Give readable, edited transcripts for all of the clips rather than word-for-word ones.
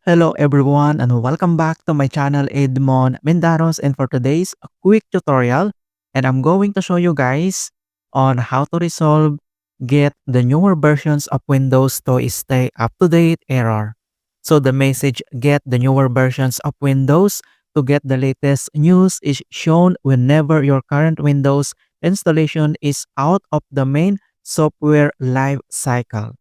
Hello everyone and welcome back to my channel Edmund Mindaros, and for today's quick tutorial, and I'm going to show you guys on how to resolve get the newer versions of Windows to stay up to date error. So the message get the newer versions of Windows to get the latest news is shown whenever your current Windows installation is out of the main software life cycle.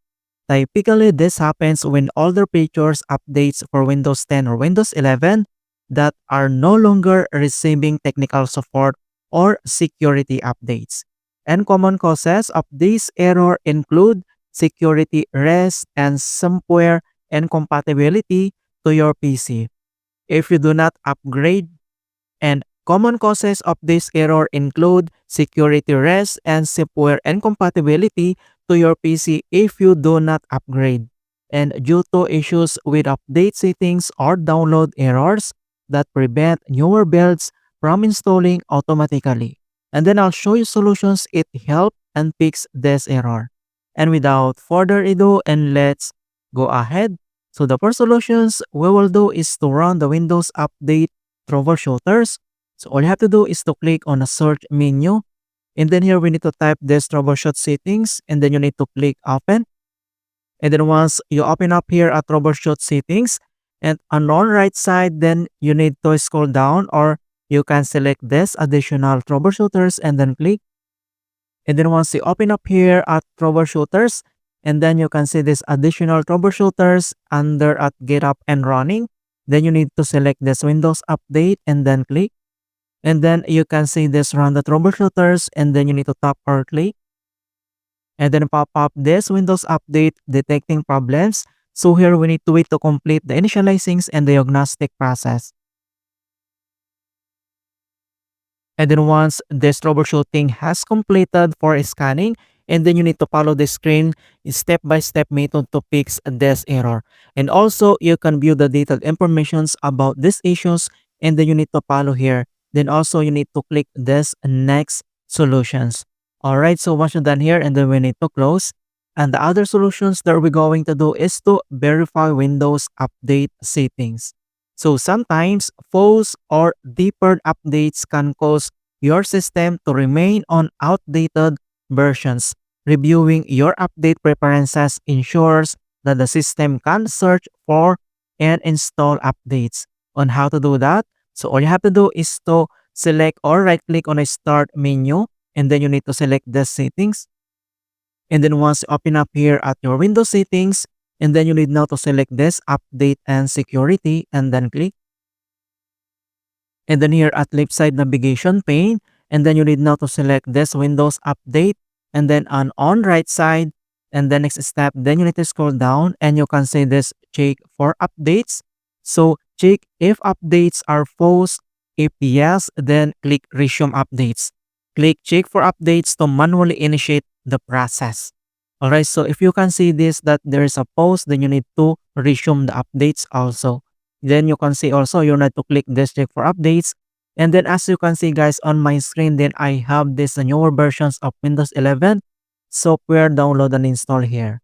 Typically, this happens when older features updates for Windows 10 or Windows 11 that are no longer receiving technical support or security updates. And common causes of this error include security rest and somewhere incompatibility to your PC. If you do not upgrade, and common causes of this error include security rest and software incompatibility to your PC if you do not upgrade, and due to issues with update settings or download errors that prevent newer builds from installing automatically. And then I'll show you solutions it help and fix this error. And without further ado, and let's go ahead. So the first solutions we will do is to run the Windows Update Troubleshooters. So all you have to do is to click on the search menu, and then here we need to type this troubleshoot settings, and then you need to click open. And then once you open up here at troubleshoot settings, and on the right side, then you need to scroll down, or you can select this additional troubleshooters and then click. And then once you open up here at troubleshooters, and then you can see this additional troubleshooters under at get up and running. Then you need to select this Windows Update and then click. And then you can see this run the troubleshooters, and then you need to tap or click. And then pop up this Windows Update detecting problems. So here we need to wait to complete the initializings and diagnostic process. And then once this troubleshooting has completed for scanning, and then you need to follow the screen step-by-step method to fix this error. And also you can view the detailed informations about these issues, and then you need to follow here. Then also you need to click this next solutions. Alright, so once you're done here, and then we need to close. And the other solutions that we're going to do is to verify Windows Update settings. So sometimes false or deferred updates can cause your system to remain on outdated versions. Reviewing your update preferences ensures that the system can search for and install updates. On how to do that, so all you have to do is to select or right click on a start menu, and then you need to select the settings. And then once you open up here at your Windows settings, and then you need now to select this update and security and then click. And then here at left side navigation pane, and then you need now to select this Windows Update, and then on right side, and the next step, then you need to scroll down, and you can say this check for updates. So check if updates are false. If yes, then click resume updates. Click check for updates to manually initiate the process. Alright, so if you can see this that there is a pause, then you need to resume the updates also. Then you can see also you need to click this check for updates. And then as you can see guys on my screen, then I have this newer versions of Windows 11 software download and install here.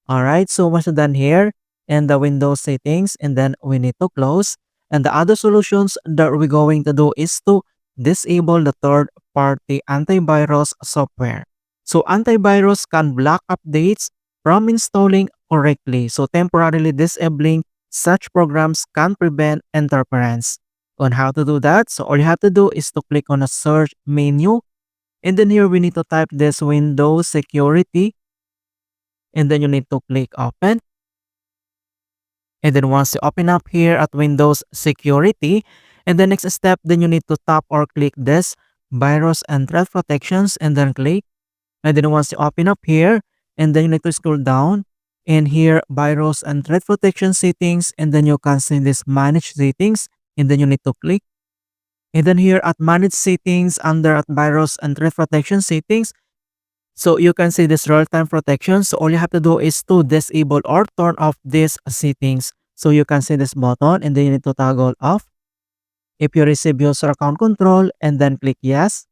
Alright, so once you're done here and the Windows settings, and then we need to close. And the other solutions that we're going to do is to disable the third-party antivirus software. So antivirus can block updates from installing correctly. So temporarily disabling such programs can prevent interference. On how to do that, so all you have to do is to click on a search menu, and then here we need to type this Windows security, and then you need to click open. And then once you open up here at Windows security, and the next step, then you need to tap or click this virus and threat protections, and then click. And then once you open up here, and then you need to scroll down, and here virus and threat protection settings, and then you can see this manage settings, and then you need to click. And then here at manage settings under at virus and threat protection settings, so you can see this real-time protection. So all you have to do is to disable or turn off these settings. So you can see this button, and then you need to toggle off. If you receive user account control, and then click yes.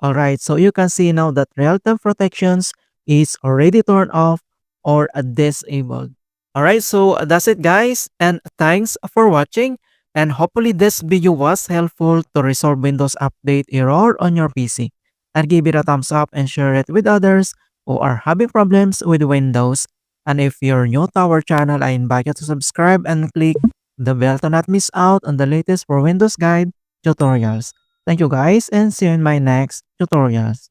Alright, so you can see now that real-time protections is already turned off or disabled. Alright, so that's it guys, and thanks for watching, and hopefully this video was helpful to resolve Windows Update error on your PC. And give it a thumbs up and share it with others who are having problems with Windows. And if you're new to our channel, I invite you to subscribe and click the bell to not miss out on the latest for Windows Guide tutorials. Thank you guys and see you in my next tutorials.